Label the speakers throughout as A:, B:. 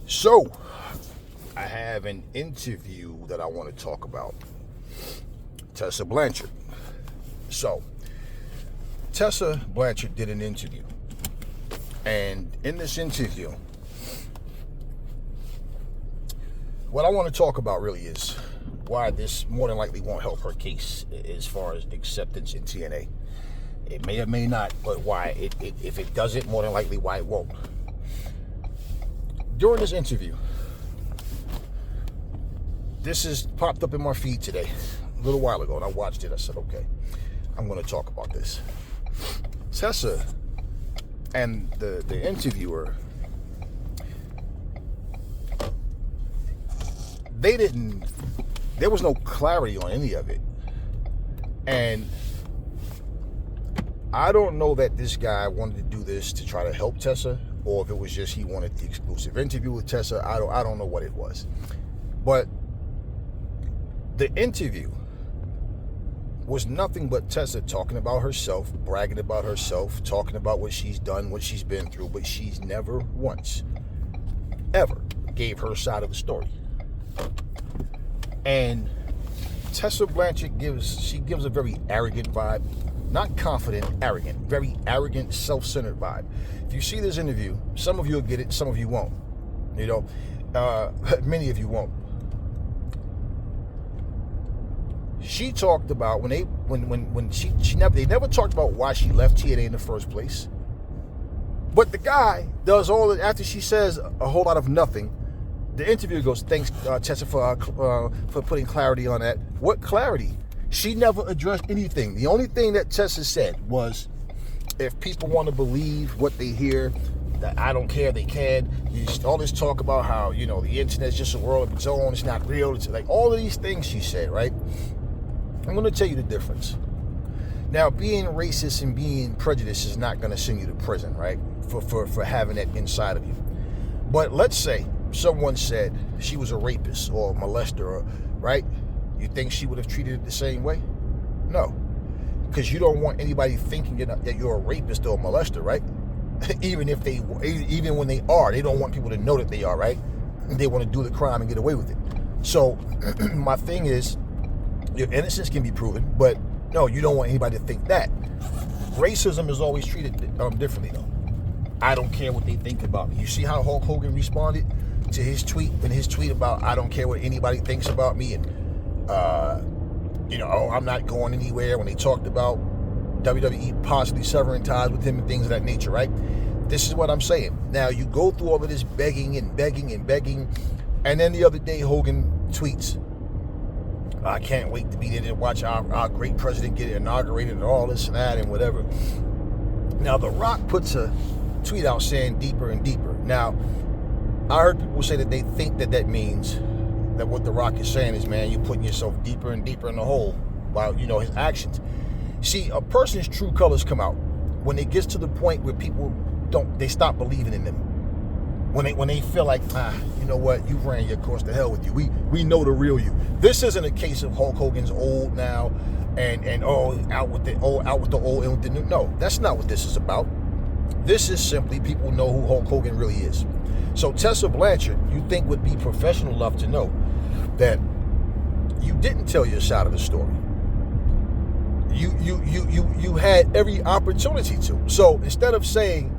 A: So, I have an interview that I want to talk about. Tessa Blanchard. So, Tessa Blanchard did an interview. And in this interview, what I want to talk about really is why this more than likely won't help her case as far as acceptance in TNA. It may or may not, but why? If it doesn't, more than likely why it won't. During this interview, this has popped up in my feed today, a little while ago, and I watched it. I said, okay, I'm going to talk about this. Tessa and the interviewer, there was no clarity on any of it. And I don't know that this guy wanted to do this to try to help Tessa, or if it was just he wanted the exclusive interview with Tessa. I don't know what it was. But the interview was nothing but Tessa talking about herself, bragging about herself, talking about what she's done, what she's been through, but she's never once, ever gave her side of the story. And Tessa Blanchard gives a very arrogant vibe. Not confident, arrogant. Very arrogant, self-centered vibe. If you see this interview, some of you will get it, some of you won't. You know, many of you won't. She talked about they never talked about why she left TNA in the first place. But the guy does all that after she says a whole lot of nothing. The interviewer goes, "Thanks, Tessa, for putting clarity on that." What clarity? She never addressed anything. The only thing that Tessa said was, if people want to believe what they hear, that I don't care, they can. All this talk about how, the internet's just a world of its own, it's not real. It's like all of these things she said, right? I'm going to tell you the difference. Now, being racist and being prejudiced is not going to send you to prison, right? For having that inside of you. But let's say someone said she was a rapist or a molester, right? You think she would have treated it the same way? No. Because you don't want anybody thinking that you're a rapist or a molester, right? Even when they are, they don't want people to know that they are, right? They want to do the crime and get away with it. So my thing is, your innocence can be proven, but no, you don't want anybody to think that. Racism is always treated differently, though. I don't care what they think about me. You see how Hulk Hogan responded to his tweet about I don't care what anybody thinks about me, and I'm not going anywhere, when they talked about WWE possibly severing ties with him and things of that nature, right? This is what I'm saying. Now, you go through all of this begging, and then the other day Hogan tweets, "I can't wait to be there to watch our great president get inaugurated," and all this and that and whatever. Now, The Rock puts a tweet out saying deeper and deeper. Now, I heard people say that they think that means that what The Rock is saying is, man, you're putting yourself deeper and deeper in the hole by, his actions. See, a person's true colors come out when it gets to the point where people they stop believing in them. When they feel like, you know what, you ran your course, to hell with you. We know the real you. This isn't a case of Hulk Hogan's old now and out with the old and with the new. No, that's not what this is about. This is simply people know who Hulk Hogan really is. So Tessa Blanchard, you think would be professional enough to know that you didn't tell your side of the story. You had every opportunity to. So instead of saying,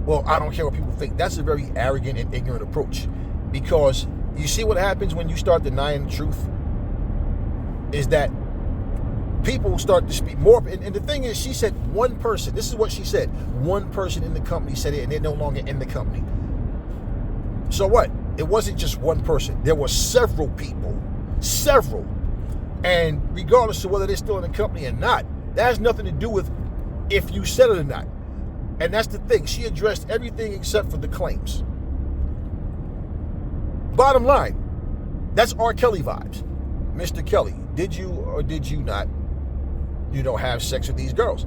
A: well, I don't care what people think, that's a very arrogant and ignorant approach. Because you see what happens when you start denying the truth is that people start to speak more. And the thing is, she said one person, this is what she said, one person in the company said it, and they're no longer in the company. So what? It wasn't just one person. There were several people. Several. And regardless of whether they're still in the company or not, that has nothing to do with if you said it or not. And that's the thing. She addressed everything except for the claims. Bottom line, that's R. Kelly vibes. Mr. Kelly, did you or did you not, have sex with these girls?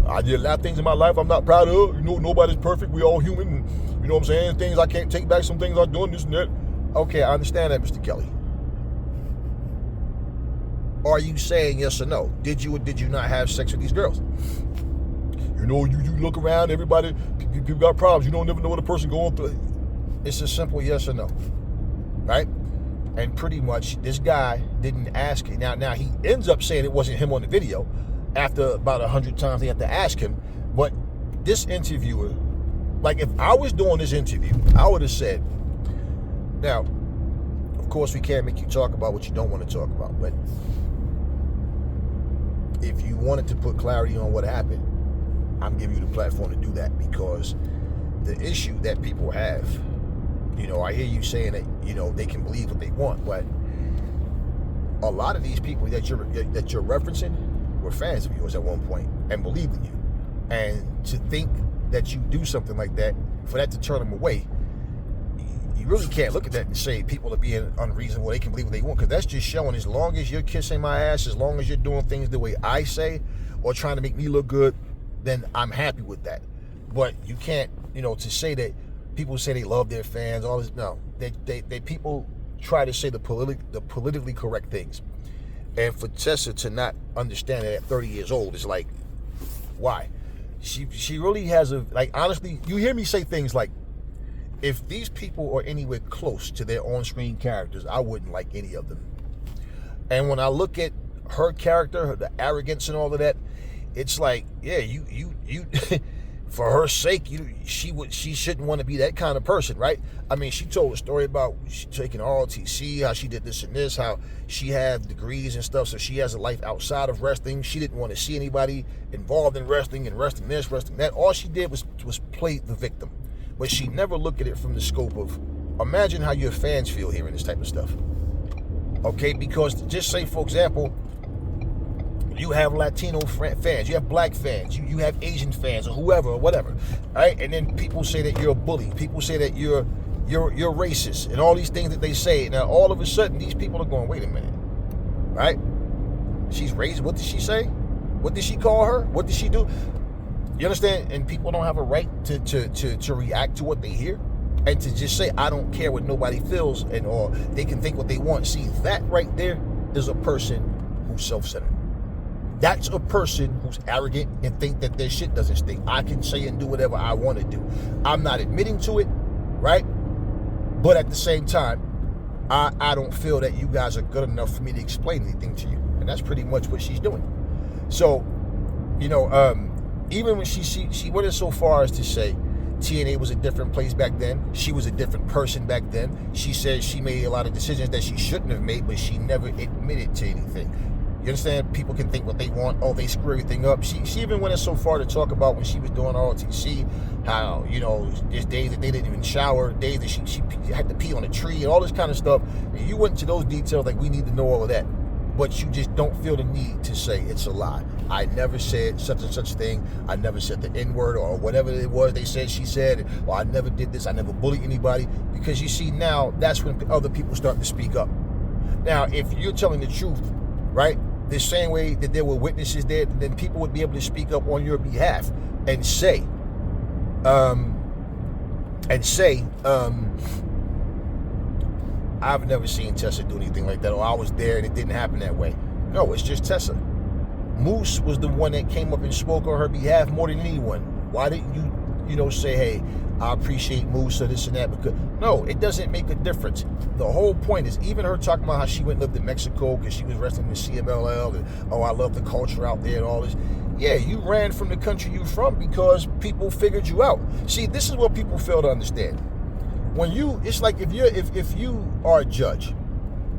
A: I did a lot of things in my life I'm not proud of. Nobody's perfect. We all human. And, you know what I'm saying? Things I can't take back. Some things I'm doing, this and that. Okay, I understand that, Mr. Kelly. Are you saying yes or no? Did you or did you not have sex with these girls? You look around, everybody, people got problems. You don't never know what a person going through. It's a simple yes or no, right? And pretty much this guy didn't ask it. Now he ends up saying it wasn't him on the video after about 100 times they have to ask him. But this interviewer, like if I was doing this interview, I would have said, now, of course we can't make you talk about what you don't want to talk about, but if you wanted to put clarity on what happened, I'm giving you the platform to do that, because the issue that people have, you know, I hear you saying that, you know, they can believe what they want, but a lot of these people that you're referencing were fans of yours at one point and believed in you. And to think that you do something like that, for that to turn them away, you really can't look at that and say people are being unreasonable, they can believe what they want, because that's just showing as long as you're kissing my ass, as long as you're doing things the way I say or trying to make me look good, then I'm happy with that. But you can't, you know, to say that people say they love their fans, all this, no. They people try to say the politically correct things. And for Tessa to not understand that at 30 years old is like, why? She really has a, like, honestly, you hear me say things like, if these people are anywhere close to their on-screen characters, I wouldn't like any of them. And when I look at her character, the arrogance and all of that, it's like, yeah, you for her sake, she shouldn't want to be that kind of person, right? I mean, she told a story about she taking ROTC, how she did this and this, how she had degrees and stuff, so she has a life outside of wrestling. She didn't want to see anybody involved in wrestling and wrestling this, wrestling that. All she did was play the victim. But she never looked at it from the scope of, imagine how your fans feel hearing this type of stuff. Okay, because just say, for example, you have Latino fans, you have black fans, you have Asian fans, or whoever, or whatever, right? And then people say that you're a bully. People say that you're racist, and all these things that they say. Now, all of a sudden, these people are going, wait a minute, right? She's racist. What did she say? What did she call her? What did she do? You understand? And people don't have a right to react to what they hear, and to just say, I don't care what nobody feels, and or they can think what they want. See, that right there is a person who's self-centered. That's a person who's arrogant and think that their shit doesn't stink. I can say and do whatever I want to do. I'm not admitting to it, right? But at the same time, I don't feel that you guys are good enough for me to explain anything to you. And that's pretty much what she's doing. So, you know, even when she went so far as to say TNA was a different place back then, she was a different person back then. She said she made a lot of decisions that she shouldn't have made, but she never admitted to anything. You understand? People can think what they want. Oh, they screw everything up. She even went so far to talk about when she was doing ROTC, how, you know, there's days that they didn't even shower, days that she had to pee on a tree, and all this kind of stuff. And you went into those details, like, we need to know all of that. But you just don't feel the need to say it's a lie. I never said such and such thing. I never said the N-word or whatever it was they said she said. Or I never did this. I never bullied anybody. Because you see, now that's when other people start to speak up. Now, if you're telling the truth, right, the same way that there were witnesses there, then people would be able to speak up on your behalf and say, I've never seen Tessa do anything like that, or I was there and it didn't happen that way. No, it's just Tessa. Moose was the one that came up and spoke on her behalf more than anyone. Why didn't you say, hey, I appreciate Moose or this and that? Because no, it doesn't make a difference. The whole point is, even her talking about how she went and lived in Mexico because she was wrestling in CMLL, and oh, I love the culture out there and all this. Yeah, you ran from the country you from because people figured you out. See, this is what people fail to understand. It's like if you are a judge,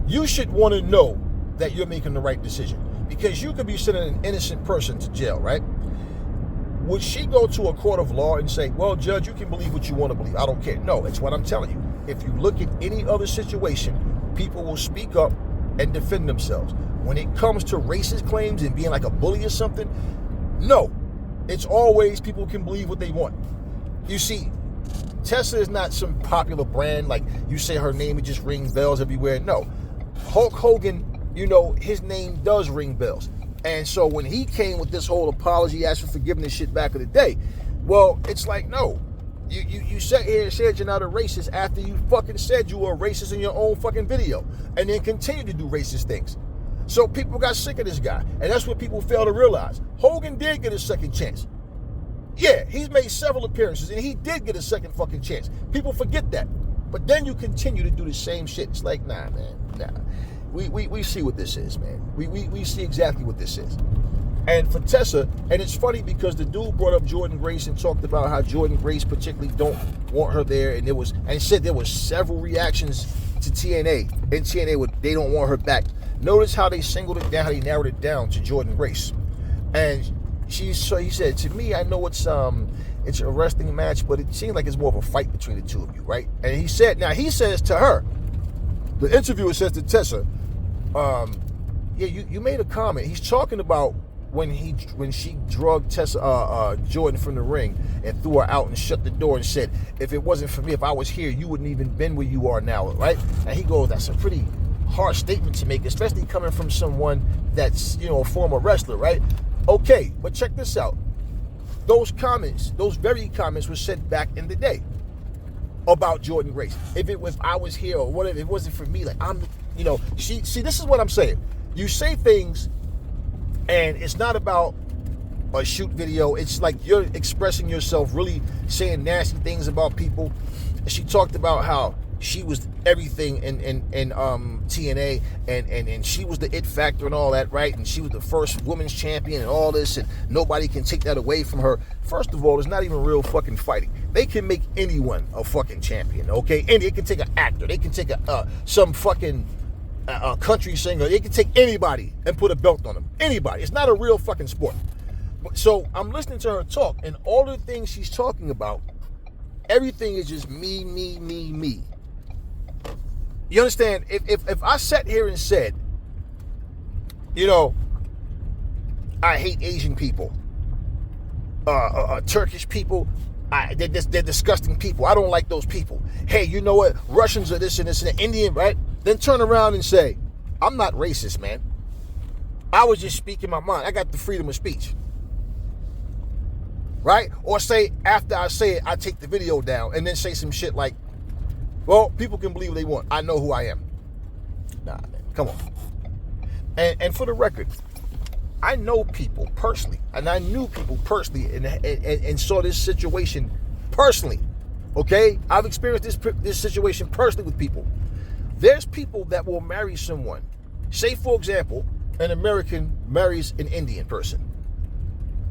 A: you should want to know that you're making the right decision, because you could be sending an innocent person to jail, right? Would she go to a court of law and say, well, judge, you can believe what you want to believe, I don't care? No, it's what I'm telling you. If you look at any other situation, people will speak up and defend themselves. When it comes to racist claims and being like a bully or something, no. It's always people can believe what they want. You see, Tessa is not some popular brand, like you say her name, it just rings bells everywhere. No. Hulk Hogan, his name does ring bells. And so when he came with this whole apology, asked for forgiveness shit back in the day, well, it's like, no. You sat here and said you're not a racist after you fucking said you were a racist in your own fucking video, and then continue to do racist things. So people got sick of this guy, and that's what people fail to realize. Hogan did get a second chance. Yeah, he's made several appearances, and he did get a second fucking chance. People forget that. But then you continue to do the same shit. It's like, nah, man, nah. We see what this is, man. We see exactly what this is. And for Tessa, and it's funny because the dude brought up Jordynne Grace and talked about how Jordynne Grace particularly don't want her there, and said there was several reactions to TNA, and TNA they don't want her back. Notice how they singled it down, how they narrowed it down to Jordynne Grace. And he said, to me, I know it's a wrestling match, but it seems like it's more of a fight between the two of you, right? And he says to her, the interviewer says to Tessa, yeah, you made a comment. He's talking about when she drugged Jordynne from the ring and threw her out and shut the door and said, if it wasn't for me, if I was here, you wouldn't even been where you are now, right? And he goes, that's a pretty harsh statement to make, especially coming from someone that's, a former wrestler, right? Okay, but check this out. Those very comments were said back in the day about Jordynne Grace. If I was here or whatever, it wasn't for me, like see, this is what I'm saying. You say things and it's not about a shoot video. It's like you're expressing yourself, really saying nasty things about people. And she talked about how she was everything in TNA and she was the it factor and all that, right? And she was the first women's champion and all this, and nobody can take that away from her. First of all, it's not even real fucking fighting. They can make anyone a fucking champion, okay? And they can take an actor. They can take some fucking country singer. They can take anybody and put a belt on them. Anybody. It's not a real fucking sport. So I'm listening to her talk, and all the things she's talking about, everything is just me, me, me, me. You understand? If I sat here and said, I hate Asian people, Turkish people, they're disgusting people. I don't like those people. Hey, you know what? Russians are this and this and Indian, right? Then turn around and say, I'm not racist, man. I was just speaking my mind. I got the freedom of speech. Right? Or say, after I say it, I take the video down and then say some shit like, well, people can believe what they want. I know who I am. Nah, man, come on. And for the record, I know people personally, and I knew people personally and saw this situation personally. Okay? I've experienced this situation personally with people. There's people that will marry someone. Say, for example, an American marries an Indian person.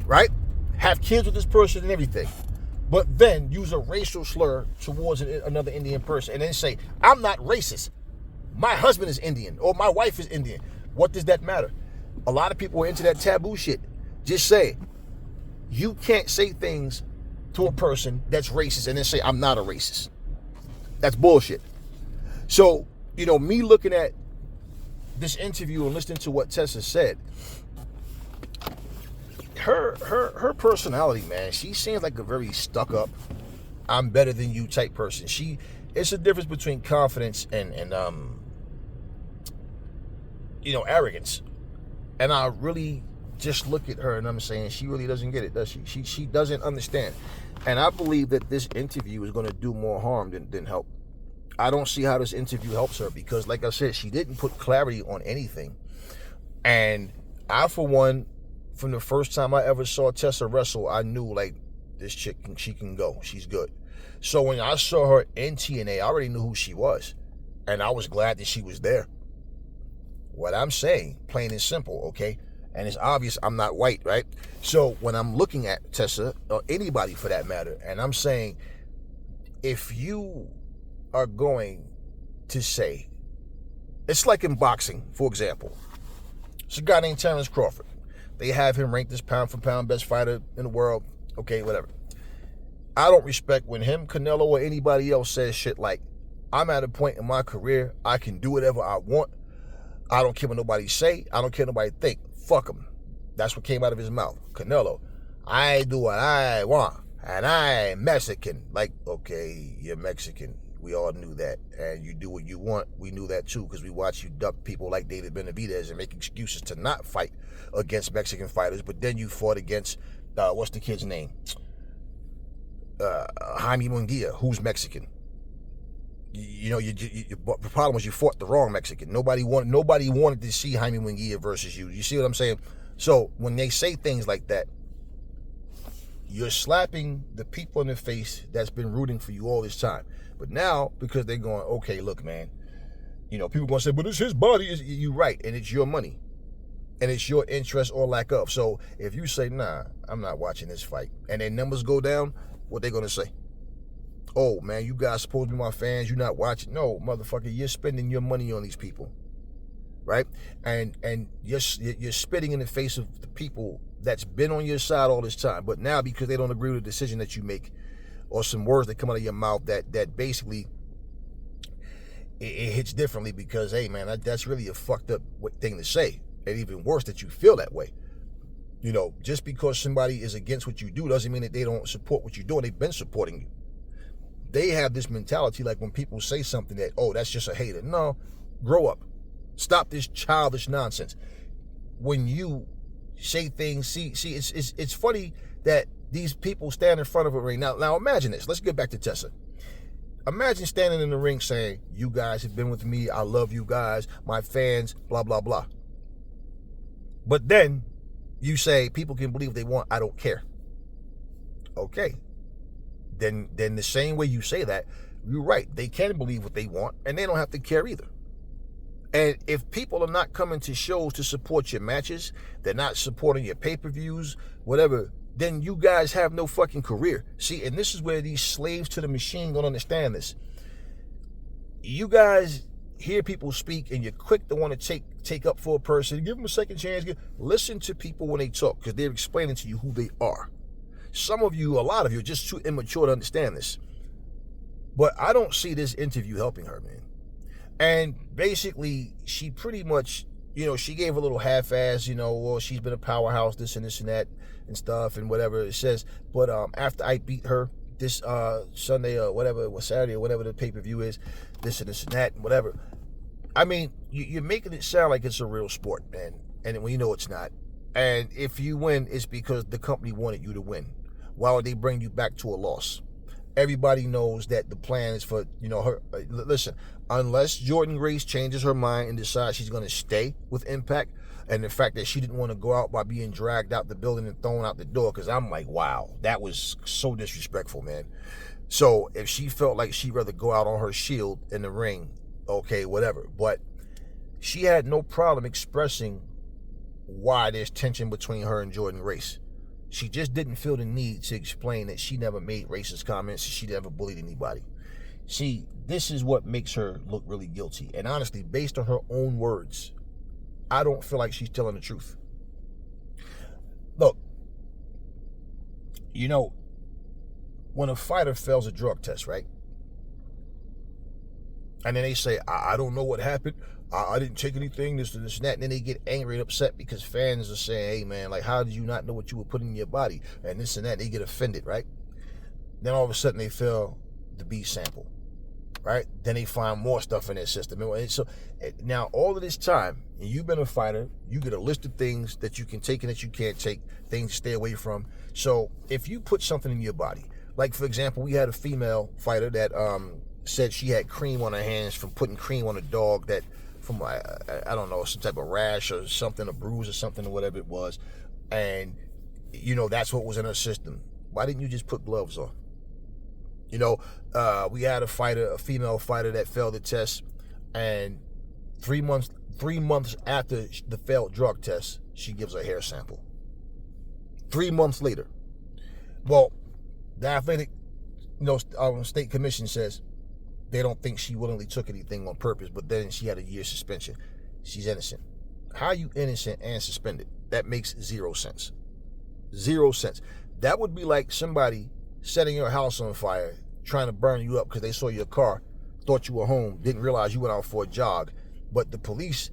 A: Right? Have kids with this person and everything. But then use a racial slur towards another Indian person and then say, I'm not racist. My husband is Indian or my wife is Indian. What does that matter? A lot of people are into that taboo shit. Just say, you can't say things to a person that's racist and then say, I'm not a racist. That's bullshit. So, me looking at this interview and listening to what Tessa said, her personality, man, she seems like a very stuck up, I'm better than you type person. It's a difference between confidence and arrogance. And I really just look at her and I'm saying she really doesn't get it, does she? She doesn't understand. And I believe that this interview is going to do more harm than help. I don't see how this interview helps her because, like I said, she didn't put clarity on anything. And I, for one, from the first time I ever saw Tessa wrestle, I knew, like, this chick, she can go. She's good. So when I saw her in TNA, I already knew who she was. And I was glad that she was there. What I'm saying, plain and simple, okay? And it's obvious I'm not white, right? So when I'm looking at Tessa, or anybody for that matter, and I'm saying, if you are going to say, it's like in boxing, for example. It's a guy named Terrence Crawford. They have him ranked as pound for pound best fighter in the world. Okay, whatever. I don't respect when him, Canelo, or anybody else says shit like, I'm at a point in my career, I can do whatever I want. I don't care what nobody say. I don't care what nobody think. Fuck him. That's what came out of his mouth. Canelo, I do what I want, and I'm Mexican. Like, okay, you're Mexican. We all knew that. And you do what you want. We knew that too, because we watched you duck people like David Benavidez and make excuses to not fight against Mexican fighters. But then you fought against, what's the kid's name? Jaime Munguia, who's Mexican. The problem was you fought the wrong Mexican. Nobody wanted to see Jaime Munguia versus you. You see what I'm saying? So when they say things like that, you're slapping the people in the face that's been rooting for you all this time. But now, because they're going, okay, look, man, people going to say, but it's his body. You're right, and it's your money. And it's your interest or lack of. So if you say, nah, I'm not watching this fight, and their numbers go down, what they going to say? Oh, man, you guys supposed to be my fans. You're not watching. No, motherfucker, you're spending your money on these people, right? And you're spitting in the face of the people that's been on your side all this time. But now, because they don't agree with the decision that you make or some words that come out of your mouth that basically it hits differently because, hey, man, that's really a fucked up thing to say. And even worse, that you feel that way. Just because somebody is against what you do doesn't mean that they don't support what you're doing. They've been supporting you. They have this mentality like when people say something that, oh, that's just a hater. No, grow up. Stop this childish nonsense. When you say things, see, it's funny that these people stand in front of a ring. Now imagine this. Let's get back to Tessa. Imagine standing in the ring saying, you guys have been with me. I love you guys. My fans, blah, blah, blah. But then you say people can believe they want, I don't care. Okay. Then the same way you say that, you're right. They can believe what they want and they don't have to care either. And if people are not coming to shows to support your matches, they're not supporting your pay-per-views, whatever, then you guys have no fucking career. See, and this is where these slaves to the machine don't understand this. You guys hear people speak and you're quick to want to take up for a person, give them a second chance. Listen to people when they talk because they're explaining to you who they are. Some of you, a lot of you, are just too immature to understand this. But I don't see this interview helping her, man. And basically, she pretty much, she gave a little half-ass, well, she's been a powerhouse, this and that and stuff and whatever it says. But after I beat her this Sunday or whatever, it was Saturday or whatever the pay-per-view is, this and that and whatever. I mean, you're making it sound like it's a real sport, man. And when it's not. And if you win, it's because the company wanted you to win. Why would they bring you back to a loss? Everybody knows that the plan is for, her. Listen, unless Jordynne Grace changes her mind and decides she's going to stay with Impact, and the fact that she didn't want to go out by being dragged out the building and thrown out the door, because I'm like, wow, that was so disrespectful, man. So if she felt like she'd rather go out on her shield in the ring, okay, whatever. But she had no problem expressing why there's tension between her and Jordynne Grace. She just didn't feel the need to explain that she never made racist comments and she never bullied anybody. See, this is what makes her look really guilty. And honestly, based on her own words, I don't feel like she's telling the truth. Look, when a fighter fails a drug test, right? And then they say, I don't know what happened. I didn't take anything, this and that. And then they get angry and upset because fans are saying, hey, man, like, how did you not know what you were putting in your body? And this and that. They get offended, right? Then all of a sudden they fail the B sample, right? Then they find more stuff in their system. And so now all of this time, and you've been a fighter, you get a list of things that you can take and that you can't take, things to stay away from. So if you put something in your body, like, for example, we had a female fighter that said she had cream on her hands from putting cream on a dog that, from, I don't know, some type of rash or something, a bruise or something or whatever it was. And, that's what was in her system. Why didn't you just put gloves on? We had a female fighter that failed the test, and 3 months after the failed drug test, she gives a hair sample. 3 months later. Well, the athletic, state commission says they don't think she willingly took anything on purpose, but then she had a year suspension. She's innocent. How are you innocent and suspended? That makes 0 sense. 0 sense. That would be like somebody setting your house on fire, trying to burn you up because they saw your car, thought you were home, didn't realize you went out for a jog. But the police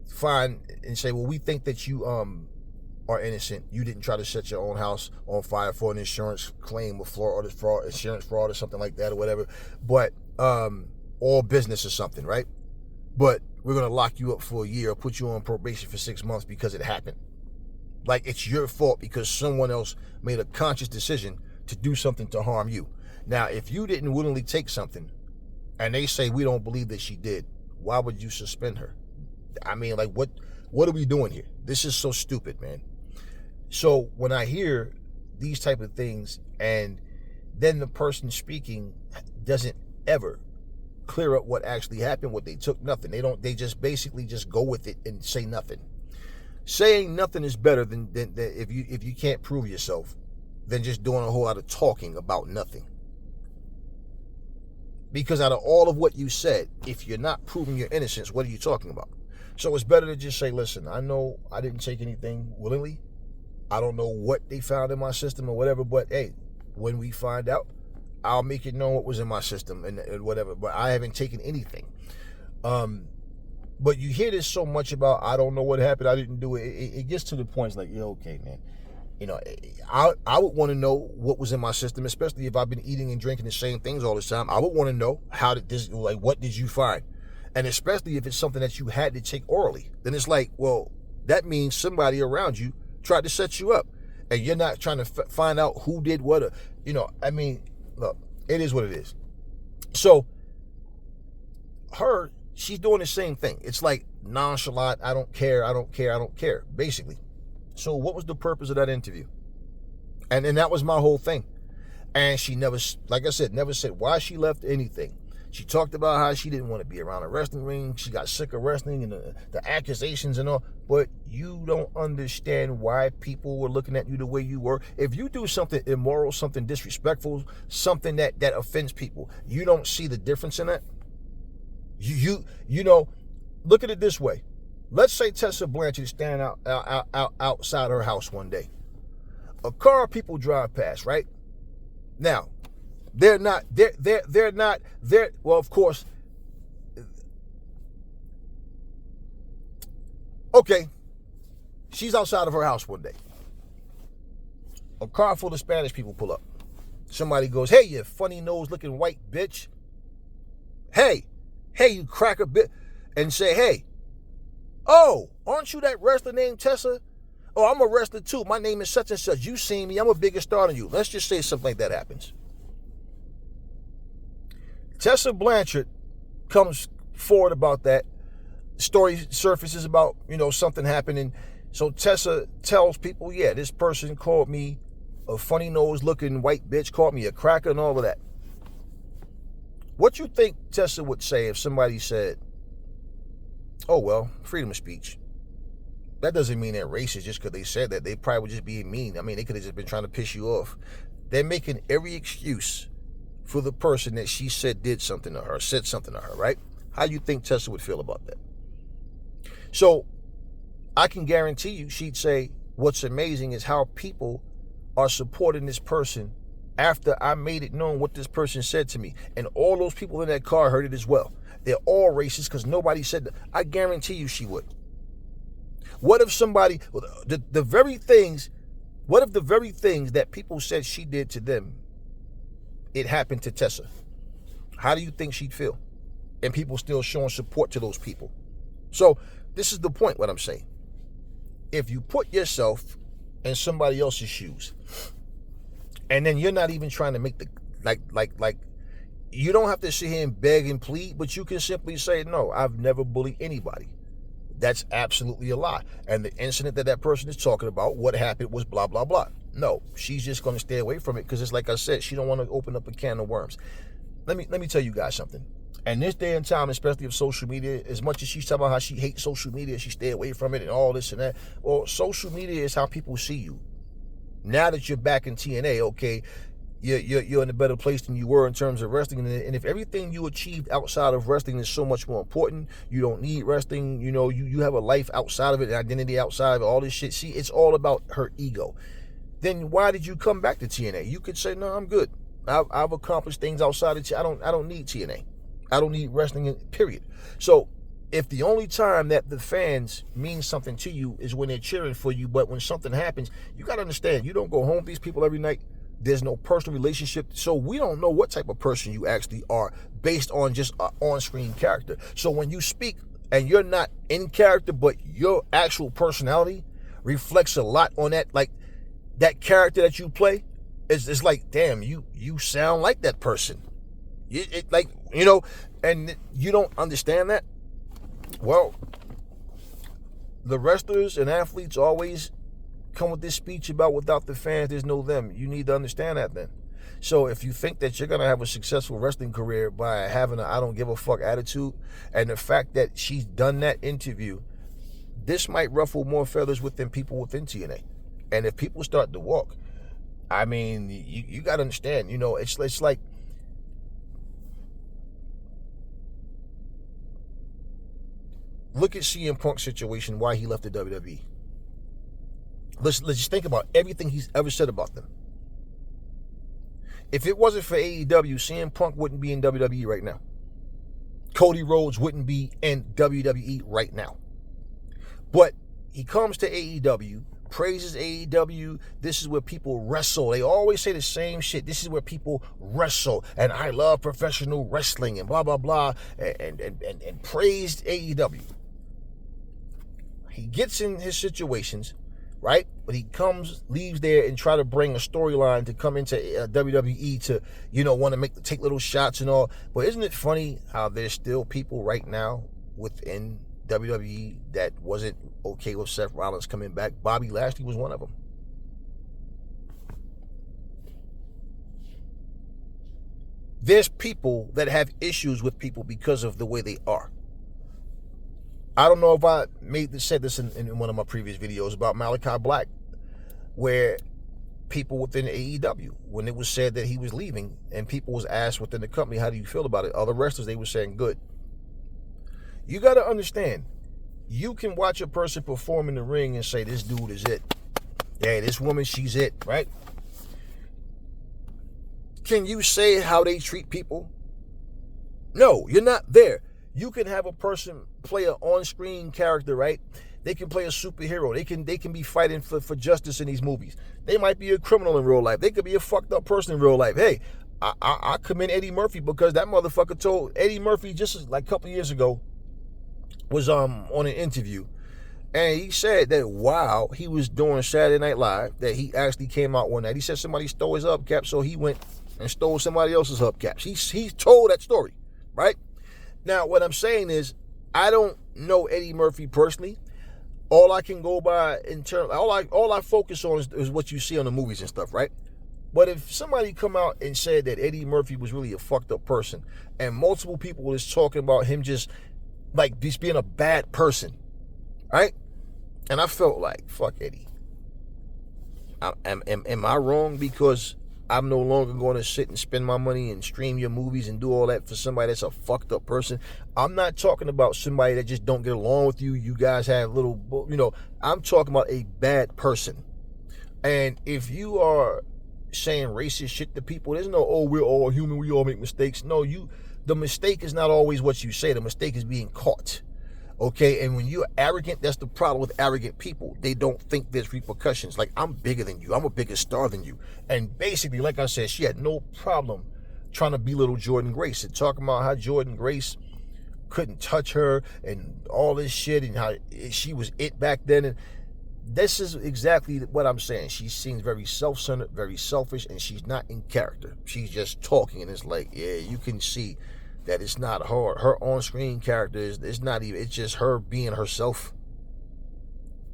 A: find and say, well, we think that you are innocent. You didn't try to set your own house on fire for an insurance claim or insurance fraud or something like that or whatever. But or business or something, right? But we're going to lock you up for a year or put you on probation for 6 months because it happened. Like it's your fault because someone else made a conscious decision to do something to harm you. Now, if you didn't willingly take something and they say we don't believe that she did, why would you suspend her? I mean, like, what are we doing here? This is so stupid, man. So when I hear these type of things, and then the person speaking doesn't ever clear up what actually happened, what they took, nothing. They just basically just go with it and say nothing. Saying nothing is better than if you can't prove yourself, than just doing a whole lot of talking about nothing. Because out of all of what you said, if you're not proving your innocence, what are you talking about? So it's better to just say, listen, I know I didn't take anything willingly. I don't know what they found in my system or whatever, but hey, when we find out, I'll make it known what was in my system and whatever, but I haven't taken anything. But you hear this so much about, I don't know what happened, I didn't do it. It gets to the point, it's like, yeah, okay, man. I would want to know what was in my system, especially if I've been eating and drinking the same things all this time. I would want to know what did you find? And especially if it's something that you had to take orally, then it's like, well, that means somebody around you tried to set you up, and you're not trying to find out who did what. Look, it is what it is. So she's doing the same thing. It's like nonchalant, I don't care, basically. So what was the purpose of that interview? And that was my whole thing. And she never, like I said, never said why she left anything. She talked about how she didn't want to be around a wrestling ring. She got sick of wrestling and the accusations and all. But you don't understand why people were looking at you the way you were. If you do something immoral, something disrespectful, something that offends people, you don't see the difference in that? You look at it this way. Let's say Tessa Blanchard is standing outside her house one day. A car of people drive past, right? Now, well, of course. Okay. She's outside of her house one day. A car full of Spanish people pull up. Somebody goes, hey, you funny nose looking white bitch. Hey, you cracker bitch. And say, hey, oh, aren't you that wrestler named Tessa? Oh, I'm a wrestler too. My name is such and such. You seen me. I'm a bigger star than you. Let's just say something like that happens. Tessa Blanchard comes forward about that. Story surfaces about, something happening. So Tessa tells people, yeah, this person called me a funny nose looking white bitch, called me a cracker and all of that. What you think Tessa would say if somebody said, oh, well, freedom of speech. That doesn't mean they're racist just because they said that. They probably would just be mean. I mean, they could have just been trying to piss you off. They're making every excuse for the person that she said did something to her, said something to her, right? How do you think Tessa would feel about that? So I can guarantee you she'd say, what's amazing is how people are supporting this person after I made it known what this person said to me. And all those people in that car heard it as well. They're all racist because nobody said that. I guarantee you she would. What if somebody, the very things that people said she did to them, it happened to Tessa? How do you think she'd feel? And people still showing support to those people. So this is the point, what I'm saying. If you put yourself in somebody else's shoes, and then you're not even trying to make you don't have to sit here and beg and plead, but you can simply say, no, I've never bullied anybody. That's absolutely a lie. And the incident that person is talking about, what happened was blah, blah, blah. No, she's just going to stay away from it because it's like I said, she don't want to open up a can of worms. Let me tell you guys something. And this day and time, especially of social media, as much as she's talking about how she hates social media, she stay away from it and all this and that. Well, social media is how people see you. Now that you're back in TNA, okay, you're in a better place than you were in terms of wrestling. And if everything you achieved outside of wrestling is so much more important, you don't need wrestling, you have a life outside of it, an identity outside of it, all this shit. See, it's all about her ego. Then why did you come back to TNA? You could say, no, I'm good. I've accomplished things outside of TNA. I don't need TNA. I don't need wrestling, period. So if the only time that the fans mean something to you is when they're cheering for you, but when something happens, you got to understand, you don't go home with these people every night. There's no personal relationship. So we don't know what type of person you actually are based on just an on-screen character. So when you speak and you're not in character, but your actual personality reflects a lot on that, like that character that you play, it's like, damn, you sound like that person. And you don't understand that. Well, the wrestlers and athletes always come with this speech about without the fans, there's no them. You need to understand that then. So if you think that you're going to have a successful wrestling career by having a I don't give a fuck attitude, and the fact that she's done that interview, this might ruffle more feathers within people within TNA. And if people start to walk, I mean, you got to understand, you know, it's like, look at CM Punk's situation, why he left the WWE. Let's just think about everything he's ever said about them. If it wasn't for AEW, CM Punk wouldn't be in WWE right now. Cody Rhodes wouldn't be in WWE right now. But he comes to AEW, praises AEW. This is where people wrestle. They always say the same shit. This is where people wrestle. And I love professional wrestling and blah, blah, blah. And praised AEW. He gets in his situations, right? But he leaves there and try to bring a storyline to come into WWE to, you know, want to take little shots and all. But isn't it funny how there's still people right now within WWE that wasn't okay with Seth Rollins coming back? Bobby Lashley was one of them. There's people that have issues with people because of the way they are. I don't know if I said this in one of my previous videos about Malachi Black, where people within AEW, when it was said that he was leaving and people was asked within the company, how do you feel about it? Other wrestlers, they were saying good. You got to understand, you can watch a person perform in the ring and say, this dude is it. Yeah, this woman, she's it, right? Can you say how they treat people? No, you're not there. You can have a person play an on-screen character, right? They can play a superhero. They can be fighting for justice in these movies. They might be a criminal in real life. They could be a fucked up person in real life. Hey, I commend Eddie Murphy because that motherfucker told Eddie Murphy just like a couple years ago was on an interview, and he said that while he was doing Saturday Night Live, that he actually came out one night. He said somebody stole his hubcap, so he went and stole somebody else's hubcaps. He told that story, right? Now, what I'm saying is, I don't know Eddie Murphy personally. All I can go by in terms, all I focus on is what you see on the movies and stuff, right? But if somebody come out and said that Eddie Murphy was really a fucked up person, and multiple people was talking about him just being a bad person, right? And I felt like, fuck Eddie. Am I wrong because I'm no longer going to sit and spend my money and stream your movies and do all that for somebody that's a fucked up person? I'm not talking about somebody that just don't get along with you. You guys have little, I'm talking about a bad person. And if you are saying racist shit to people, there's no, oh, we're all human, we all make mistakes. No, the mistake is not always what you say. The mistake is being caught. Okay, and when you're arrogant, that's the problem with arrogant people. They don't think there's repercussions. Like, I'm bigger than you. I'm a bigger star than you. And basically, like I said, she had no problem trying to belittle Jordynne Grace and talking about how Jordynne Grace couldn't touch her and all this shit and how she was it back then. And this is exactly what I'm saying. She seems very self-centered, very selfish, and she's not in character. She's just talking, and it's like, yeah, you can see that it's not her on-screen character it's not even, it's just her being herself.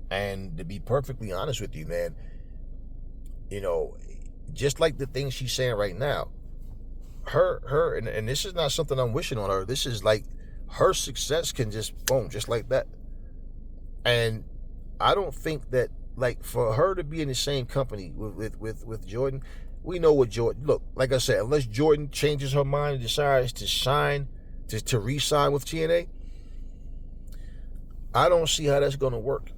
A: And to be perfectly honest with you, man, just like the things she's saying right now, her and this is not something I'm wishing on her. This is like her success can just boom, just like that. And I don't think that, like, for her to be in the same company with Jordynne, we know what Jordynne, look, like I said, unless Jordynne changes her mind and decides to re-sign with TNA, I don't see how that's going to work.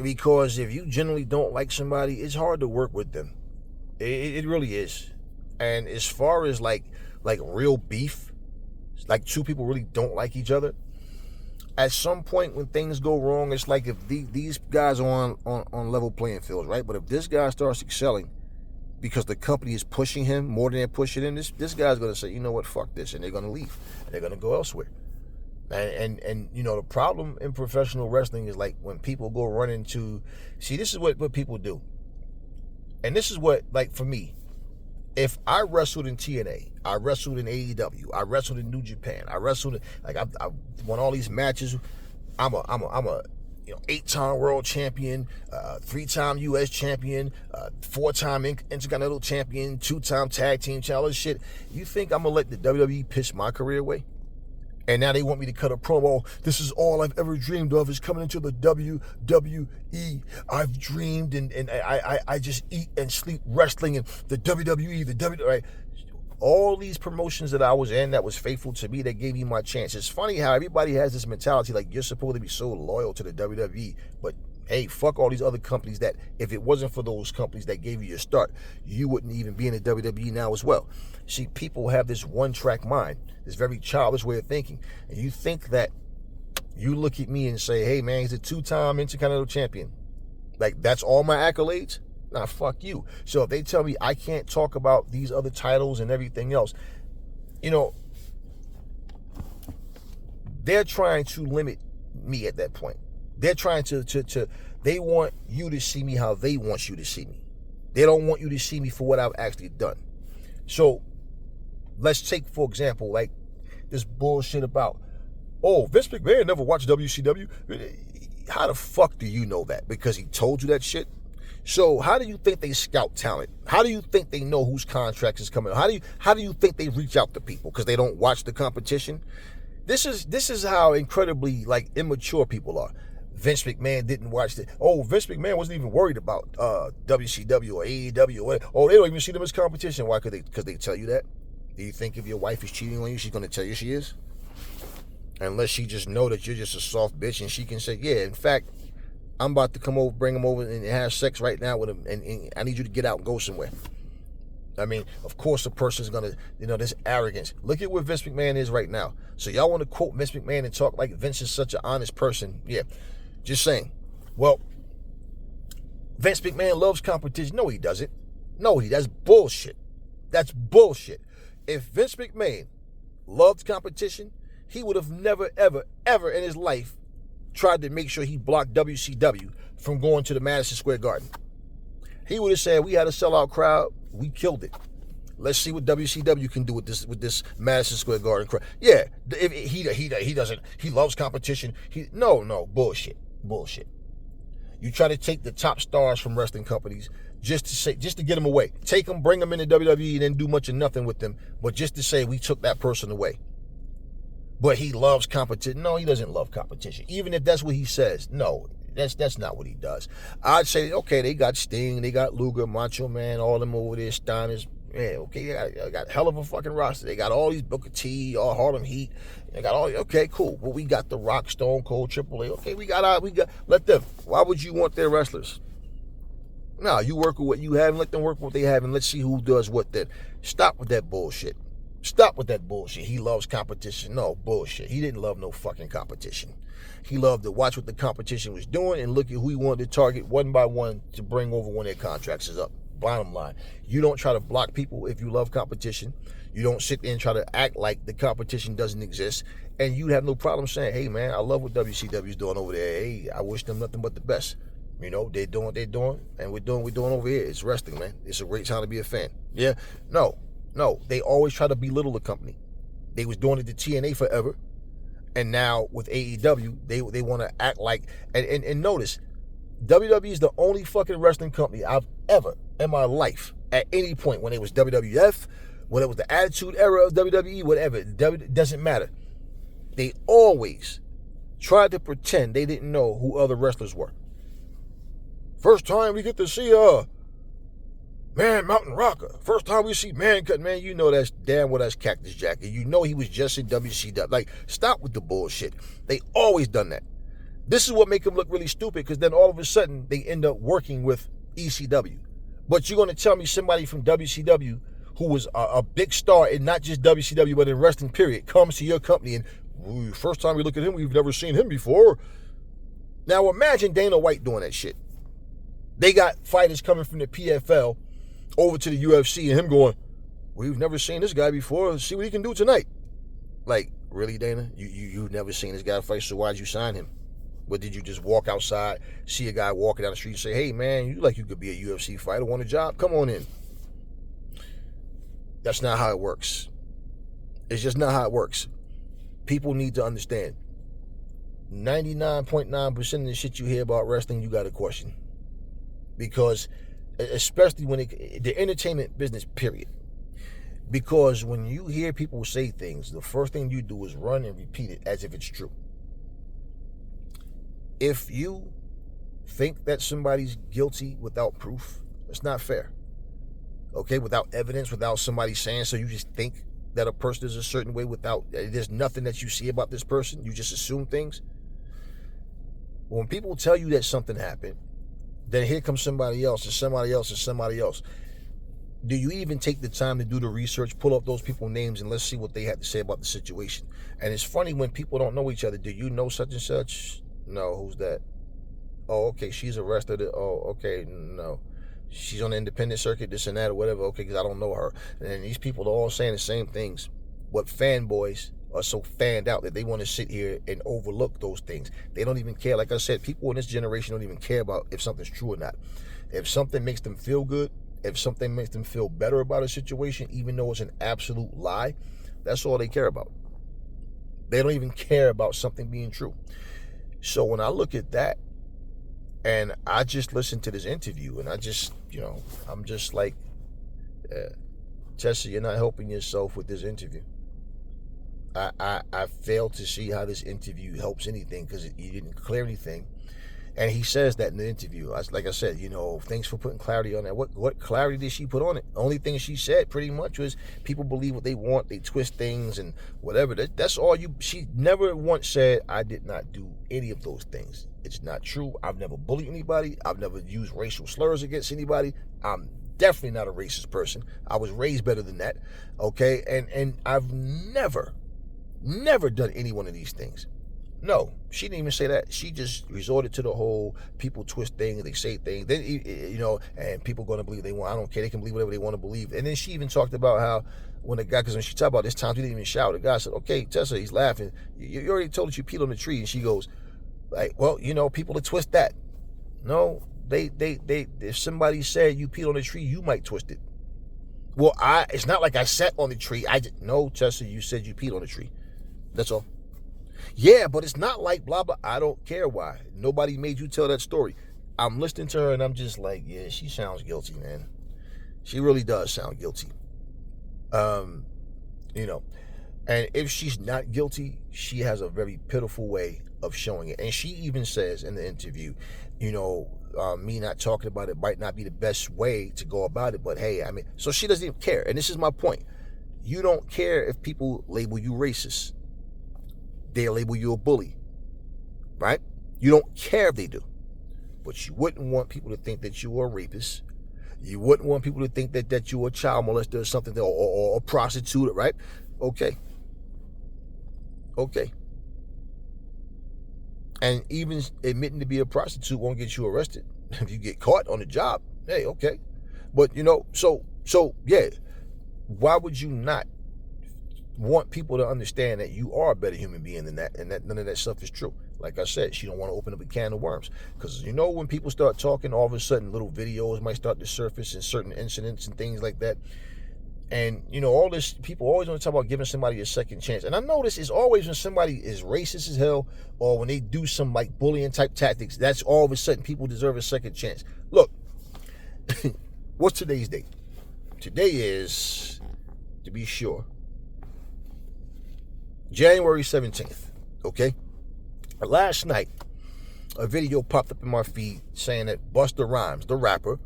A: Because if you generally don't like somebody, it's hard to work with them. It really is. And as far as like real beef, like two people really don't like each other, at some point when things go wrong, it's like if these guys are on level playing fields, right? But if this guy starts excelling because the company is pushing him more than they're pushing him, this guy's going to say, you know what, fuck this, and they're going to leave. And they're going to go elsewhere. And the problem in professional wrestling is like when people go run into, see, this is what people do. And this is what, like, for me, if I wrestled in TNA, I wrestled in AEW, I wrestled in New Japan, I wrestled in, like, I won all these matches. I'm a 8-time world champion, 3-time U.S. champion, 4-time Intercontinental champion, 2-time tag team champion, all this shit. You think I'm going to let the WWE piss my career away? And now they want me to cut a promo. This is all I've ever dreamed of, is coming into the WWE. I've dreamed and I just eat and sleep wrestling and the WWE, the WWE, right? All these promotions that I was in that was faithful to me, that gave me my chance. It's funny how everybody has this mentality like you're supposed to be so loyal to the WWE, but hey, fuck all these other companies that if it wasn't for those companies that gave you your start, you wouldn't even be in the WWE now as well. See, people have this one-track mind, this very childish way of thinking, and you think that you look at me and say, hey man, he's a 2-time Intercontinental champion. Like, that's all my accolades? Nah, fuck you. So if they tell me I can't talk about these other titles and everything else, they're trying to limit me at that point. They're trying to they want you to see me how they want you to see me. They don't want you to see me for what I've actually done. So let's take, for example, like this bullshit about, oh, Vince McMahon never watched WCW. How the fuck do you know that? Because he told you that shit? So how do you think they scout talent? How do you think they know whose contract is coming? How do you think they reach out to people? Because they don't watch the competition? This is how incredibly like immature people are. Vince McMahon didn't watch it. Oh, Vince McMahon wasn't even worried about WCW or AEW. Oh, they don't even see them as competition. Why? Because they tell you that? Do you think if your wife is cheating on you, she's going to tell you she is? Unless she just know that you're just a soft bitch and she can say, yeah, in fact, I'm about to come over, bring him over and have sex right now with him, and I need you to get out and go somewhere. I mean, of course a person's going to, this arrogance. Look at where Vince McMahon is right now. So y'all want to quote Vince McMahon and talk like Vince is such an honest person. Yeah, just saying. Well, Vince McMahon loves competition. No, he doesn't. No, that's bullshit. That's bullshit. If Vince McMahon loved competition, he would have never, ever, ever in his life tried to make sure he blocked WCW from going to the Madison Square Garden. He would have said, we had a sellout crowd, we killed it. Let's see what WCW can do with this Madison Square Garden crowd. Yeah, if he doesn't, he loves competition. No, bullshit. You try to take the top stars from wrestling companies just to get them away. Take them, bring them into WWE, and then do much of nothing with them, but just to say we took that person away. But he loves competition. No, he doesn't love competition. Even if that's what he says. No, that's not what he does. I'd say, okay, they got Sting, they got Luger, Macho Man, all them over there, Steiners. Yeah, okay, they got hell of a fucking roster. They got all these Booker T, all Harlem Heat. They got all, okay, cool. But we got the Rock, Stone Cold, Triple A. Okay, we got, let them. Why would you want their wrestlers? No, you work with what you have and let them work with what they have and let's see who does what then. Stop with that bullshit. Stop with that bullshit. He loves competition. No, bullshit. He didn't love no fucking competition. He loved to watch what the competition was doing and look at who he wanted to target one by one to bring over when their contracts is up. Bottom line, you don't try to block people if you love competition. You don't sit there and try to act like the competition doesn't exist. And you have no problem saying, hey, man, I love what WCW is doing over there. Hey, I wish them nothing but the best. They're doing what they're doing, and we're doing over here. It's wrestling, man. It's a great time to be a fan. Yeah? No, they always try to belittle the company. They was doing it to TNA forever, and now with AEW, they want to act like, and notice, WWE is the only fucking wrestling company I've ever, in my life, at any point, when it was WWF, when it was the Attitude Era of WWE, whatever, it doesn't matter. They always tried to pretend they didn't know who other wrestlers were. First time we get to see Man Mountain Rocker. First time we see Man Cut, man, you know that's damn well that's Cactus Jack. And you know he was just in WCW. Like, stop with the bullshit. They always done that. This is what make them look really stupid, because then all of a sudden they end up working with ECW. But you're going to tell me somebody from WCW who was a big star in not just WCW but in wrestling period comes to your company and first time we look at him, we've never seen him before. Now imagine Dana White doing that shit. They got fighters coming from the PFL over to the UFC and him going, we've never seen this guy before. Let's see what he can do tonight. Like, really, Dana? You've never seen this guy fight, so why'd you sign him? But did you just walk outside, see a guy walking down the street and say, hey, man, you could be a UFC fighter, want a job? Come on in. That's not how it works. It's just not how it works. People need to understand. 99.9% of the shit you hear about wrestling, you got to question. Because, especially when the entertainment business, period. Because when you hear people say things, the first thing you do is run and repeat it as if it's true. If you think that somebody's guilty without proof, it's not fair. Okay, without evidence, without somebody saying so, you just think that a person is a certain way without, there's nothing that you see about this person, you just assume things. When people tell you that something happened, then here comes somebody else and somebody else and somebody else. Do you even take the time to do the research, pull up those people's names, and let's see what they had to say about the situation? And it's funny when people don't know each other. Do you know such and such? No, who's that? Oh, okay, she's arrested. Oh, okay, no. She's on the independent circuit, this and that, or whatever. Okay, because I don't know her. And these people are all saying the same things. But fanboys are so fanned out that they want to sit here and overlook those things. They don't even care. Like I said, people in this generation don't even care about if something's true or not. If something makes them feel good, if something makes them feel better about a situation, even though it's an absolute lie, that's all they care about. They don't even care about something being true. So when I look at that, and I just listened to this interview, and I just, I'm just like, Tessa, you're not helping yourself with this interview. I fail to see how this interview helps anything, because you didn't clear anything. And he says that in the interview. Like I said, thanks for putting clarity on that. What clarity did she put on it? The only thing she said pretty much was people believe what they want. They twist things and whatever. That's all she never once said, I did not do any of those things. It's not true. I've never bullied anybody. I've never used racial slurs against anybody. I'm definitely not a racist person. I was raised better than that. Okay? And I've never done any one of these things. No, she didn't even say that. She just resorted to the whole people twist things, they say things, then and people going to believe they want. I don't care. They can believe whatever they want to believe. And then she even talked about how because when she talked about this time, she didn't even shout. The guy said, "Okay, Tessa," he's laughing. You already told us you peed on the tree, and she goes, like, well, people that twist that. No, they if somebody said you peed on the tree, you might twist it. Well, it's not like I sat on the tree. No, Tessa, you said you peed on the tree. That's all. Yeah, but it's not like blah, blah. I don't care why. Nobody made you tell that story. I'm listening to her and I'm just like, yeah, she sounds guilty, man. She really does sound guilty. And if she's not guilty, she has a very pitiful way of showing it. And she even says in the interview, me not talking about it might not be the best way to go about it, but hey, so she doesn't even care. And this is my point. You don't care if people label you racist. They label you a bully, right? You don't care if they do. But you wouldn't want people to think that you are a rapist. You wouldn't want people to think that you're a child molester or something, or a prostitute, right? Okay. And even admitting to be a prostitute won't get you arrested. If you get caught on the job, hey, okay. But, so yeah, why would you not want people to understand that you are a better human being than that, and that none of that stuff is true? Like I said, she don't want to open up a can of worms, because when people start talking, all of a sudden little videos might start to surface and certain incidents and things like that. And all this, people always want to talk about giving somebody a second chance. And I notice it's always when somebody is racist as hell, or when they do some like bullying type tactics, that's all of a sudden people deserve a second chance. Look, what's today's date? Today is, to be sure, January 17th, okay? Last night, a video popped up in my feed saying that Busta Rhymes, the rapper,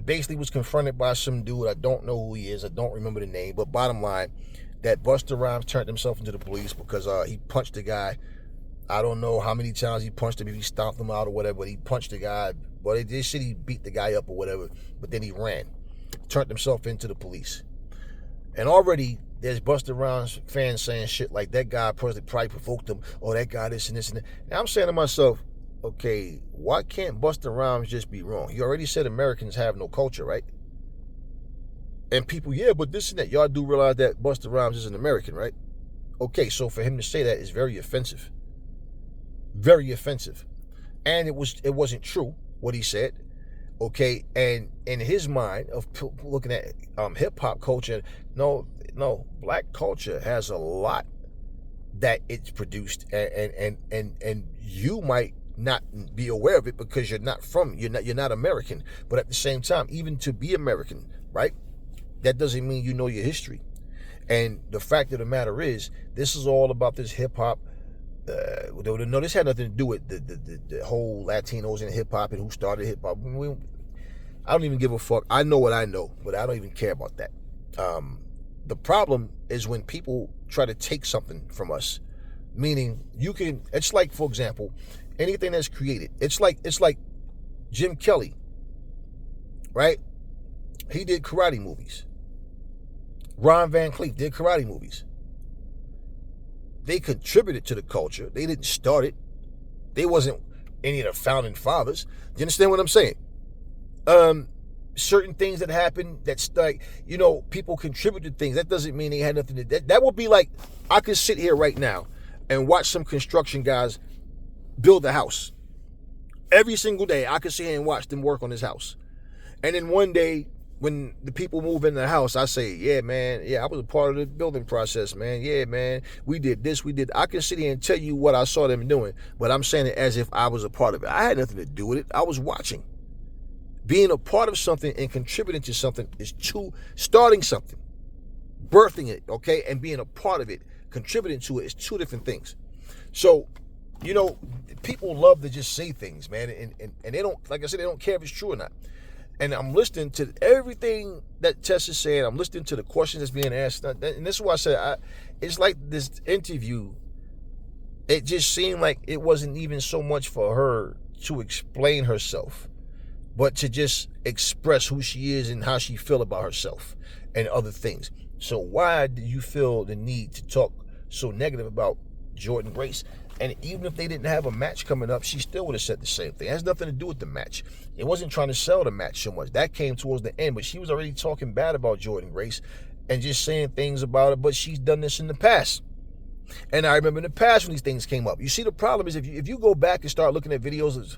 A: basically was confronted by some dude. I don't know who he is. I don't remember the name. But bottom line, that Busta Rhymes turned himself into the police because he punched the guy. I don't know how many times he punched him, if he stomped him out or whatever, but he punched the guy. But they said he beat the guy up or whatever, but then he ran. Turned himself into the police. And already there's Busta Rhymes fans saying shit like that guy probably provoked him, or that guy this and this and that. And I'm saying to myself, okay, why can't Busta Rhymes just be wrong? You already said Americans have no culture, right? And people, yeah, but this and that. Y'all do realize that Busta Rhymes is an American, right? Okay, so for him to say that is very offensive. Very offensive. And it wasn't true what he said. Okay, and in his mind of looking at hip hop culture, no, black culture has a lot that it's produced, and you might not be aware of it because you're not American. But at the same time, even to be American, right? That doesn't mean you know your history. And the fact of the matter is, this is all about this hip hop. No, this had nothing to do with the whole Latinos in hip hop and who started hip hop. I don't even give a fuck. I know what I know, but I don't even care about that. The problem is when people try to take something from us, meaning it's like, for example, anything that's created. It's like Jim Kelly, right? He did karate movies. Ron Van Cleef did karate movies. They contributed to the culture. They didn't start it. They wasn't any of the founding fathers. Do you understand what I'm saying? Certain things that happen, that's like, people contributed things. That doesn't mean they had nothing to do. That would be like, I could sit here right now and watch some construction guys build a house. Every single day, I could sit here and watch them work on this house. And then one day, when the people move in the house, I say, yeah, man, I was a part of the building process, man. Yeah, man, we did this, we did. I can sit here and tell you what I saw them doing, but I'm saying it as if I was a part of it. I had nothing to do with it. I was watching. Being a part of something and contributing to something is starting something, birthing it, okay, and being a part of it, contributing to it is two different things. So, people love to just say things, man, and they don't, like I said, they don't care if it's true or not. And I'm listening to everything that Tessa said. I'm listening to the questions that's being asked. And this is why I said, it's like this interview, it just seemed like it wasn't even so much for her to explain herself, but to just express who she is and how she feel about herself and other things. So why do you feel the need to talk so negative about Jordynne Grace? And even if they didn't have a match coming up, she still would have said the same thing. It has nothing to do with the match. It wasn't trying to sell the match so much. That came towards the end, but she was already talking bad about Jordynne Grace and just saying things about it, but she's done this in the past. And I remember in the past when these things came up. You see, the problem is if you go back and start looking at videos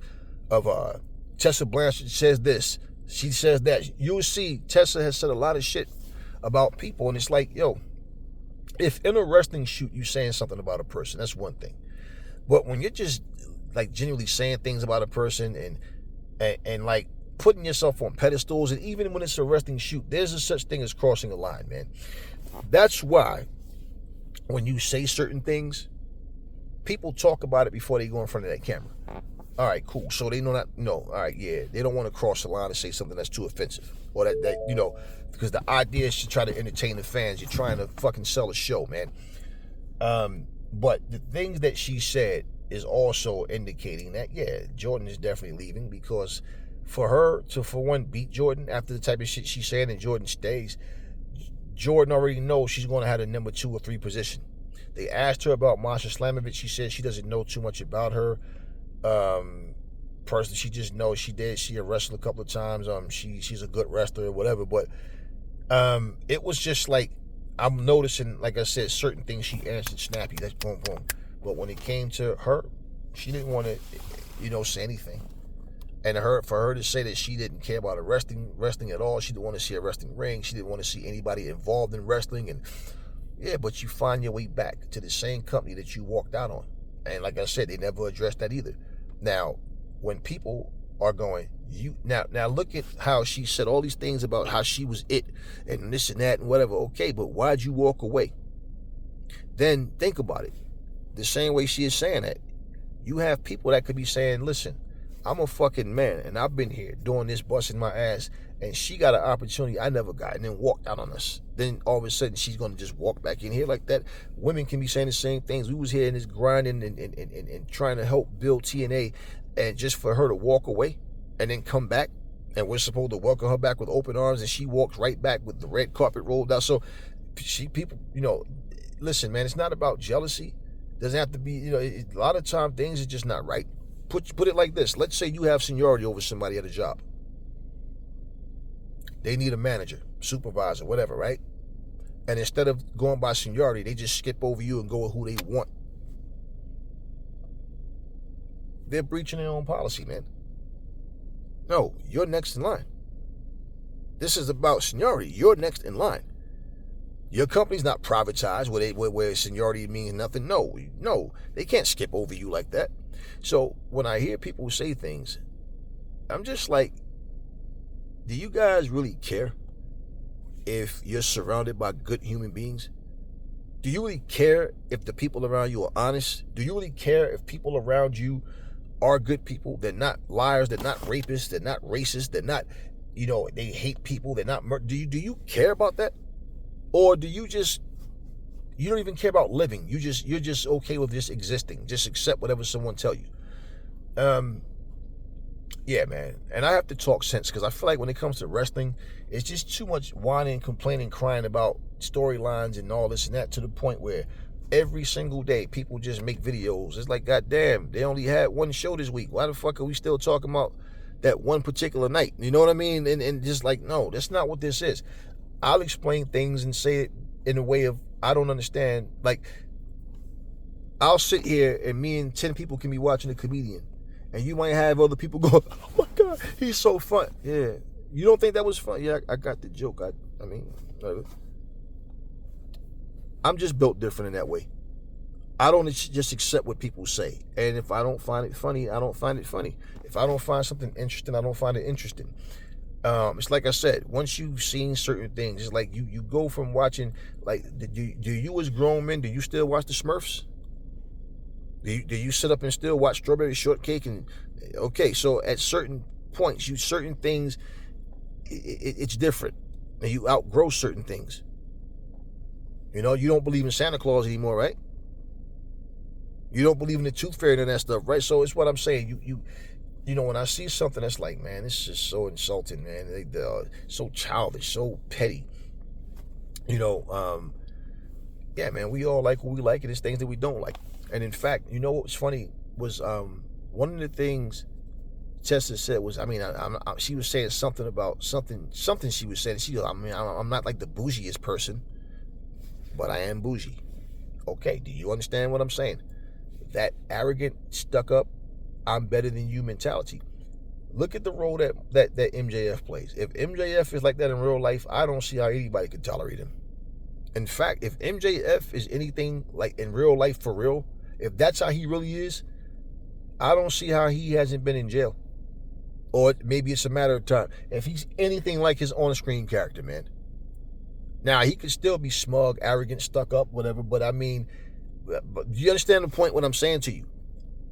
A: of Tessa Blanchard says this, she says that, you'll see Tessa has said a lot of shit about people, and it's like, if in a wrestling shoot you saying something about a person, that's one thing. But when you're just like genuinely saying things about a person and like putting yourself on pedestals, and even when it's a wrestling shoot, there's a such thing as crossing a line, man. That's why when you say certain things, people talk about it before they go in front of that camera. All right, cool. So they know not, no, all right, yeah, they don't want to cross the line and say something that's too offensive. Or that because the idea is to try to entertain the fans. You're trying to fucking sell a show, man. But the things that she said is also indicating that, Jordynne is definitely leaving, because for her to, for one, beat Jordynne after the type of shit she's saying and Jordynne stays, Jordynne already knows she's going to have the number 2 or 3 position. They asked her about Masha Slamovich. She said she doesn't know too much about her. Personally, she just knows she a wrestled a couple of times. She's a good wrestler or whatever. But it was just like, I'm noticing, like I said, certain things she answered snappy. That's boom, boom. But when it came to her, she didn't want to, say anything. And for her to say that she didn't care about wrestling at all, she didn't want to see a wrestling ring. She didn't want to see anybody involved in wrestling. And but you find your way back to the same company that you walked out on. And like I said, they never addressed that either. Now, when people are going, now look at how she said all these things about how she was it and this and that and whatever. Okay, but why'd you walk away? Then think about it. The same way she is saying that, you have people that could be saying, listen, I'm a fucking man and I've been here doing this, busting my ass, and she got an opportunity I never got and then walked out on us. Then all of a sudden she's going to just walk back in here like that. Women can be saying the same things. We was here in this grinding and trying to help build TNA, and just for her to walk away and then come back, and we're supposed to welcome her back with open arms, and she walks right back with the red carpet rolled out. So people, listen, man, it's not about jealousy. It doesn't have to be, a lot of time things are just not right. Put it like this. Let's say you have seniority over somebody at a job. They need a manager, supervisor, whatever, right? And instead of going by seniority, they just skip over you and go with who they want. They're breaching their own policy, man. No, you're next in line. This is about seniority. You're next in line. Your company's not privatized where seniority means nothing. No, they can't skip over you like that. So when I hear people say things, I'm just like, do you guys really care if you're surrounded by good human beings? Do you really care if the people around you are honest? Do you really care if people around you are good people? They're not liars, they're not rapists, they're not racist, they're not, they hate people, they're not do you care about that? Or do you don't even care about living? You're just okay with just existing. Just accept whatever someone tell you. Yeah, man. And I have to talk sense, because I feel like when it comes to wrestling, it's just too much whining, complaining, crying about storylines and all this and that, to the point where every single day people just make videos. It's like, goddamn, they only had one show this week. Why the fuck are we still talking about that one particular night? You know what I mean? And just like, no, that's not what this is. I'll explain things and say it in a way of, I don't understand. Like, I'll sit here and me and 10 people can be watching a comedian, and you might have other people go, oh my God, he's so fun. Yeah. You don't think that was fun? Yeah, I got the joke. I mean, I'm just built different in that way. I don't just accept what people say. And if I don't find it funny, I don't find it funny. If I don't find something interesting, I don't find it interesting. It's like I said, once you've seen certain things, it's like you go from watching, like, do you as grown men, do you still watch the Smurfs? Do you sit up and still watch Strawberry Shortcake? And okay, so at certain points, certain things, it's different, and you outgrow certain things. You don't believe in Santa Claus anymore, right? You don't believe in the Tooth Fairy and all that stuff, right? So it's what I'm saying. When I see something that's like, man, this is just so insulting, man. They're so childish, so petty. Yeah, man, we all like what we like, and there's things that we don't like. And in fact, what was funny was one of the things Tessa said was, she was saying something about something she was saying. I'm not like the bougiest person, but I am bougie. Okay, do you understand what I'm saying? That arrogant, stuck up, I'm better than you mentality. Look at the role that MJF plays. If MJF is like that in real life, I don't see how anybody could tolerate him. In fact, if MJF is anything like in real life for real, if that's how he really is, I don't see how he hasn't been in jail. Or maybe it's a matter of time. If he's anything like his on-screen character, man. Now, he could still be smug, arrogant, stuck up, whatever, but do you understand the point, what I'm saying to you?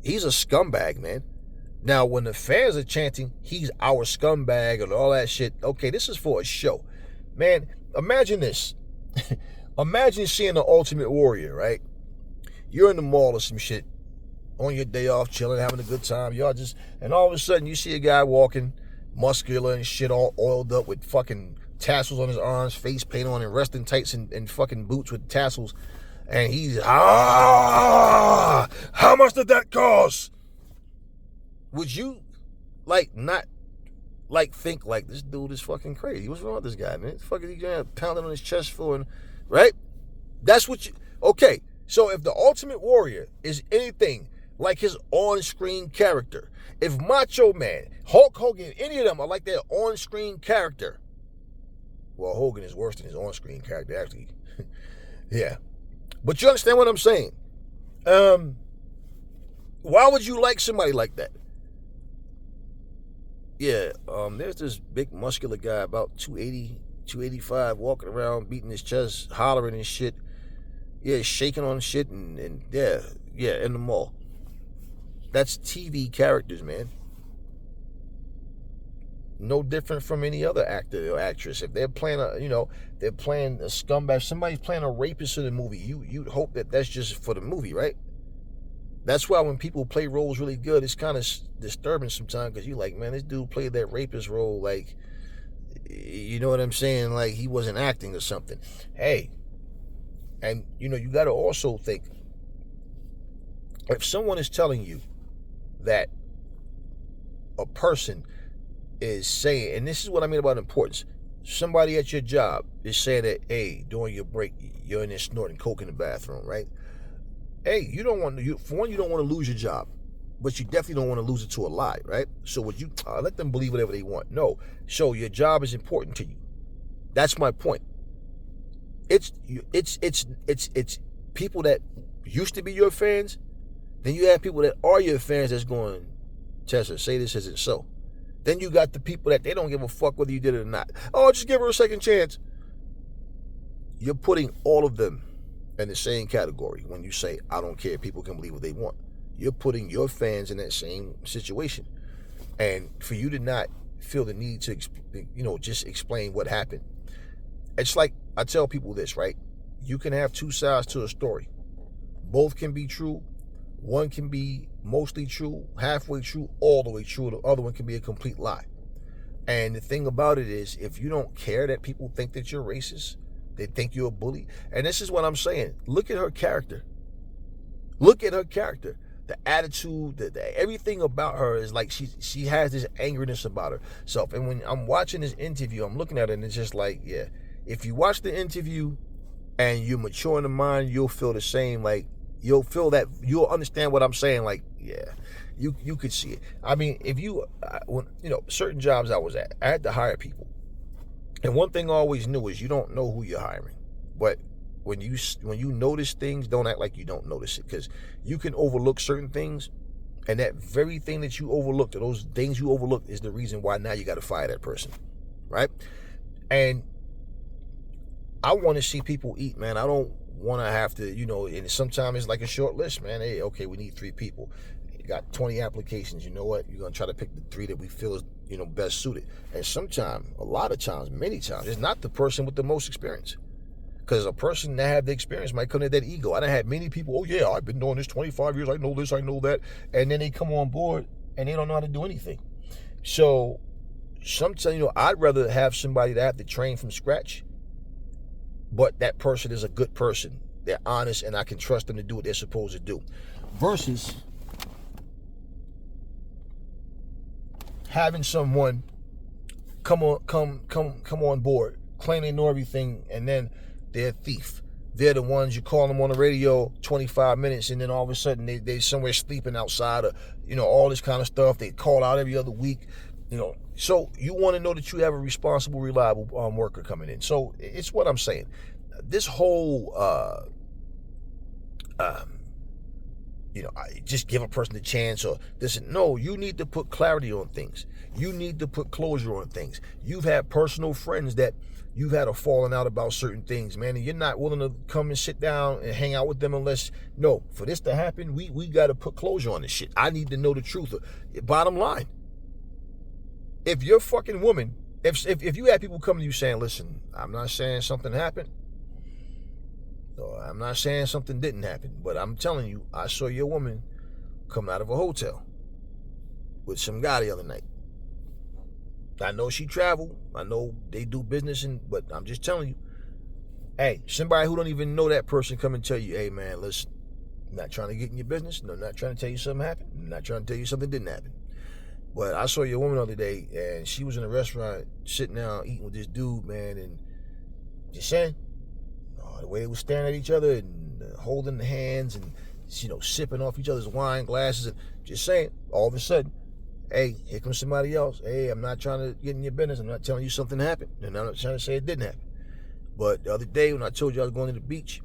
A: He's a scumbag, man. Now, when the fans are chanting, he's our scumbag and all that shit, okay, this is for a show. Man, imagine this. Imagine seeing the Ultimate Warrior, right? You're in the mall or some shit, on your day off, chilling, having a good time. And all of a sudden, you see a guy walking, muscular and shit, all oiled up with fucking tassels on his arms, face paint on, and wrestling tights and fucking boots with tassels. And he's, how much did that cost? Would you, not, think like, this dude is fucking crazy? What's wrong with this guy, man? Fucking, he gonna pound it on his chest for, right? That's what okay. So if the Ultimate Warrior is anything like his on-screen character, if Macho Man, Hulk Hogan, any of them are like their on-screen character, well, Hogan is worse than his on-screen character, actually. Yeah. But you understand what I'm saying? Why would you like somebody like that? Yeah, there's this big muscular guy, about 280, 285, walking around, beating his chest, hollering and shit. Yeah, shaking on shit, and yeah, in the mall. That's TV characters, man. No different from any other actor or actress. If they're playing they're playing a scumbag, somebody's playing a rapist in the movie, you'd hope that that's just for the movie, right? That's why when people play roles really good, it's kind of disturbing sometimes, because you're like, man, this dude played that rapist role like, you know what I'm saying? Like he wasn't acting or something. Hey, and you got to also think, if someone is telling you that a person is saying, and this is what I mean about importance, somebody at your job is saying that, hey, during your break, you're in there snorting coke in the bathroom, right? Hey, you don't want to lose your job, but you definitely don't want to lose it to a lie, right? So would you let them believe whatever they want? No. So your job is important to you. That's my point. it's people that used to be your fans. Then you have people that are your fans that's going, Tessa, say this isn't so. Then you got the people that they don't give a fuck whether you did it or not. Oh, just give her a second chance. You're putting all of them in the same category when you say, I don't care, people can believe what they want. You're putting your fans in that same situation. And for you to not feel the need to, just explain what happened. It's like, I tell people this, right? You can have two sides to a story. Both can be true. One can be mostly true, halfway true, all the way true. The other one can be a complete lie. And the thing about it is, if you don't care that people think that you're racist, they think you're a bully. And this is what I'm saying. Look at her character. Look at her character. The attitude, everything about her is like she has this angriness about herself. And when I'm watching this interview, I'm looking at it and it's just like, yeah. If you watch the interview and you're mature in the mind, you'll feel the same. Like, you'll feel that, you'll understand what I'm saying. Like, yeah, you could see it. I mean, when certain jobs I was at, I had to hire people. And one thing I always knew is you don't know who you're hiring. But when you notice things, don't act like you don't notice it, because you can overlook certain things, and that very thing that you overlooked, or those things you overlooked, is the reason why now you got to fire that person, right? And I want to see people eat, man. I don't want to have to, and sometimes it's like a short list, man. Hey, okay, we need 3 people. You got 20 applications. You know what? You're going to try to pick the 3 that we feel is, best suited. And sometimes, a lot of times, many times, it's not the person with the most experience. Because a person that had the experience might come in that ego. I done had many people, oh yeah, I've been doing this 25 years, I know this, I know that. And then they come on board and they don't know how to do anything. So sometimes, I'd rather have somebody that I have to train from scratch, but that person is a good person. They're honest and I can trust them to do what they're supposed to do. Versus having someone come on board, claim they know everything, and then they're a thief. They're the ones you call them on the radio 25 minutes, and then all of a sudden they somewhere sleeping outside, or all this kind of stuff. They call out every other week, So you want to know that you have a responsible, reliable worker coming in. So it's what I'm saying. This whole just give a person a chance, or this. No, you need to put clarity on things. You need to put closure on things. You've had personal friends that you've had a falling out about certain things, man, and you're not willing to come and sit down and hang out with them unless, no, for this to happen, we got to put closure on this shit. I need to know the truth. Bottom line, if you're a fucking woman, if you had people come to you saying, listen, I'm not saying something happened, or I'm not saying something didn't happen, but I'm telling you, I saw your woman come out of a hotel with some guy the other night. I know she traveled. I know they do business, but I'm just telling you, hey, somebody who don't even know that person come and tell you, hey, man, listen, I'm not trying to get in your business. No, I'm not trying to tell you something happened. I'm not trying to tell you something didn't happen. But I saw your woman the other day, and she was in a restaurant sitting down eating with this dude, man, and just saying, the way they were staring at each other and holding the hands and, sipping off each other's wine glasses, and just saying, all of a sudden, hey, here comes somebody else. Hey, I'm not trying to get in your business. I'm not telling you something happened. And I'm not trying to say it didn't happen. But the other day when I told you I was going to the beach,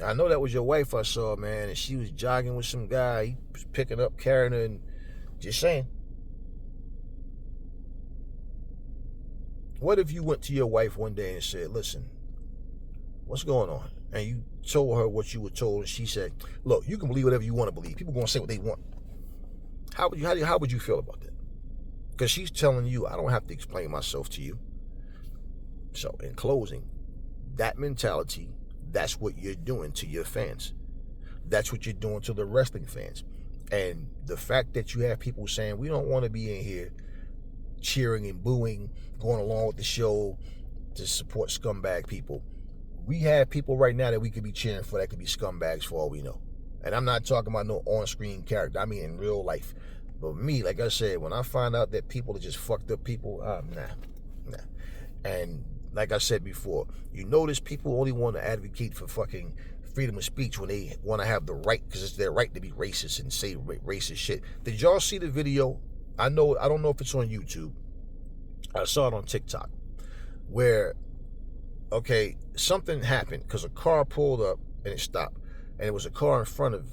A: I know that was your wife I saw, man, and she was jogging with some guy. He was picking up, carrying her, and just saying. What if you went to your wife one day and said, listen, what's going on? And you told her what you were told, and she said, look, you can believe whatever you want to believe. People are going to say what they want. How would you feel about that? Because she's telling you, I don't have to explain myself to you. So in closing, that mentality, that's what you're doing to your fans. That's what you're doing to the wrestling fans. And the fact that you have people saying, we don't want to be in here cheering and booing, going along with the show to support scumbag people. We have people right now that we could be cheering for that could be scumbags for all we know. And I'm not talking about no on-screen character. I mean in real life. But me, like I said, when I find out that people are just fucked up people, nah. And like I said before, you notice people only want to advocate for fucking freedom of speech when they want to have the right, because it's their right to be racist and say racist shit. Did y'all see the video? I don't know if it's on YouTube. I saw it on TikTok, where okay, something happened because a car pulled up and it stopped. And it was a car in front of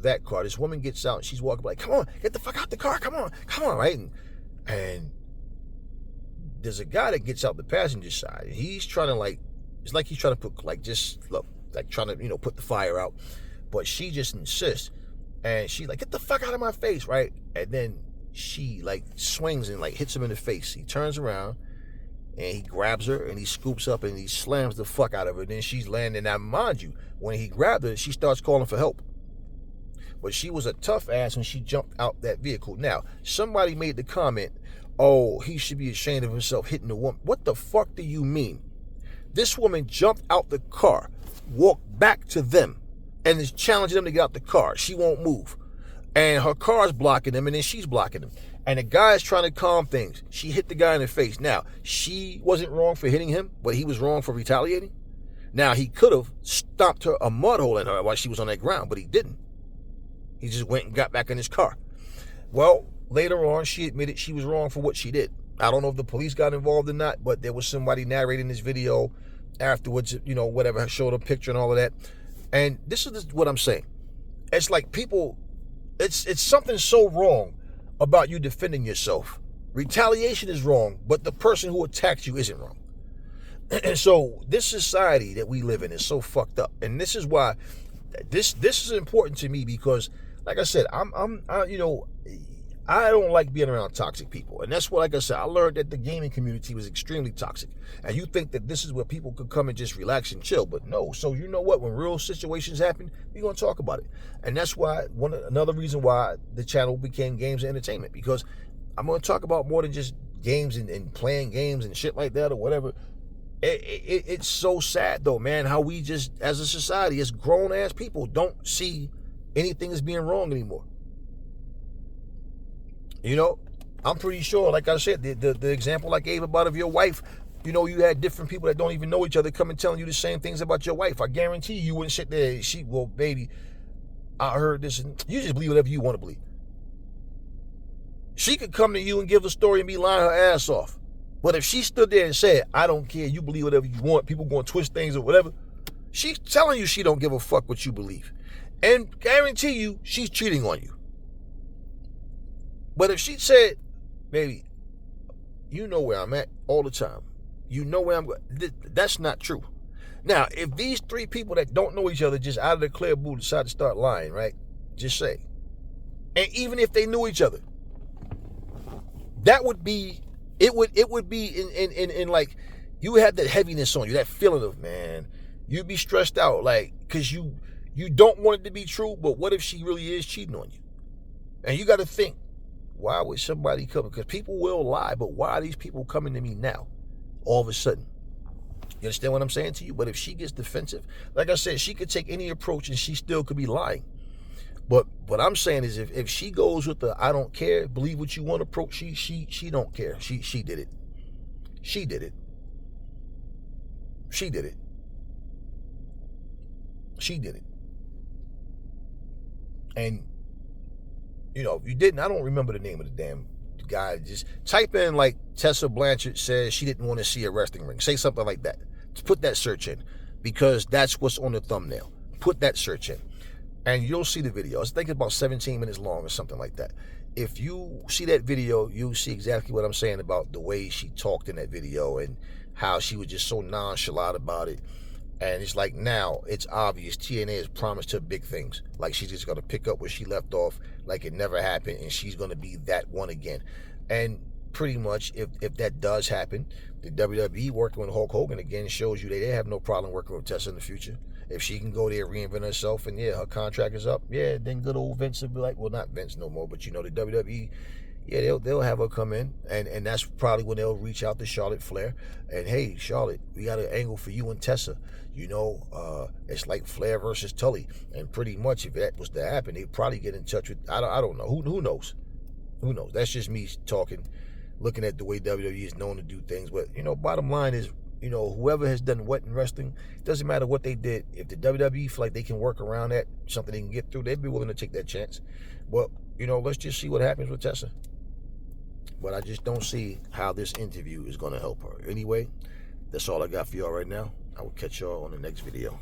A: that car. This woman gets out and she's walking like, come on, get the fuck out the car, come on, right? And there's a guy that gets out the passenger side. And he's trying to like, it's like he's trying to put like, just look, like trying to, put the fire out. But she just insists. And she like, get the fuck out of my face, right? And then she like swings and like hits him in the face. He turns around and he grabs her and he scoops up and he slams the fuck out of her. Then she's landing. Now, mind you, when he grabbed her, she starts calling for help. But she was a tough ass when she jumped out that vehicle. Now, somebody made the comment, oh, he should be ashamed of himself hitting the woman. What the fuck do you mean? This woman jumped out the car, walked back to them, and is challenging them to get out the car. She won't move. And her car's blocking them, and then she's blocking them. And the guy's trying to calm things. She hit the guy in the face. Now, she wasn't wrong for hitting him, but he was wrong for retaliating. Now, he could have stomped her a mud hole in her while she was on that ground, but he didn't. He just went and got back in his car. Well, later on, she admitted she was wrong for what she did. I don't know if the police got involved or not, but there was somebody narrating this video afterwards, whatever, showed a picture and all of that. And this is what I'm saying. It's like people, it's something so wrong about you defending yourself. Retaliation is wrong, but the person who attacked you isn't wrong. And so this society that we live in is so fucked up. And this is why this is important to me, because like I said, I don't like being around toxic people. And that's what, like I said, I learned that the gaming community was extremely toxic. And you think that this is where people could come and just relax and chill, but no. So you know what? When real situations happen, we're going to talk about it. And that's why, another reason why the channel became Games and Entertainment, because I'm going to talk about more than just games and playing games and shit like that or whatever. It's so sad though, man, how we just, as a society, as grown-ass people, don't see anything as being wrong anymore. I'm pretty sure, like I said, the example I gave about of your wife, you had different people that don't even know each other coming telling you the same things about your wife. I guarantee you wouldn't sit there, well, baby, I heard this, and you just believe whatever you want to believe. She could come to you and give a story and be lying her ass off. But if she stood there and said, I don't care, you believe whatever you want, people going to twist things or whatever, she's telling you she don't give a fuck what you believe. And guarantee you, she's cheating on you. But if she said, baby, you know where I'm at all the time. You know where I'm going. That's not true. Now, if these three people that don't know each other just out of the clear blue decide to start lying, right? Just say. And even if they knew each other, that would be, it would be in like, you have that heaviness on you, that feeling of, man, you'd be stressed out, like, because you don't want it to be true, but what if she really is cheating on you? And you got to think, why would somebody come? Because people will lie, but why are these people coming to me now, all of a sudden? You understand what I'm saying to you? But if she gets defensive, like I said, she could take any approach and she still could be lying. But what I'm saying is, if she goes with the I don't care, believe what you want approach, she don't care. She did it. She did it. She did it. She did it. And if you didn't, I don't remember the name of the damn guy. Just type in like Tessa Blanchard says she didn't want to see a wrestling ring. Say something like that. Just put that search in, because that's what's on the thumbnail. Put that search in, and you'll see the video. I think it's about 17 minutes long or something like that. If you see that video, you'll see exactly what I'm saying about the way she talked in that video and how she was just so nonchalant about it. And it's like, now it's obvious TNA has promised her big things. Like, she's just going to pick up where she left off like it never happened, and she's going to be that one again. And pretty much, if that does happen, the WWE working with Hulk Hogan again shows you they have no problem working with Tessa in the future. If she can go there, reinvent herself, and yeah, her contract is up, yeah, then good old Vince will be like, well, not Vince no more, but the WWE, yeah, they'll have her come in, and that's probably when they'll reach out to Charlotte Flair, and hey, Charlotte, we got an angle for you and Tessa. It's like Flair versus Tully, and pretty much if that was to happen, they'd probably get in touch with, I don't know, who knows? Who knows? That's just me talking, looking at the way WWE is known to do things. But bottom line is, whoever has done what in wrestling, it doesn't matter what they did. If the WWE feel like they can work around that, something they can get through, they'd be willing to take that chance. But let's just see what happens with Tessa. But I just don't see how this interview is going to help her. Anyway, That's all I got for y'all right now. I will catch y'all on the next video.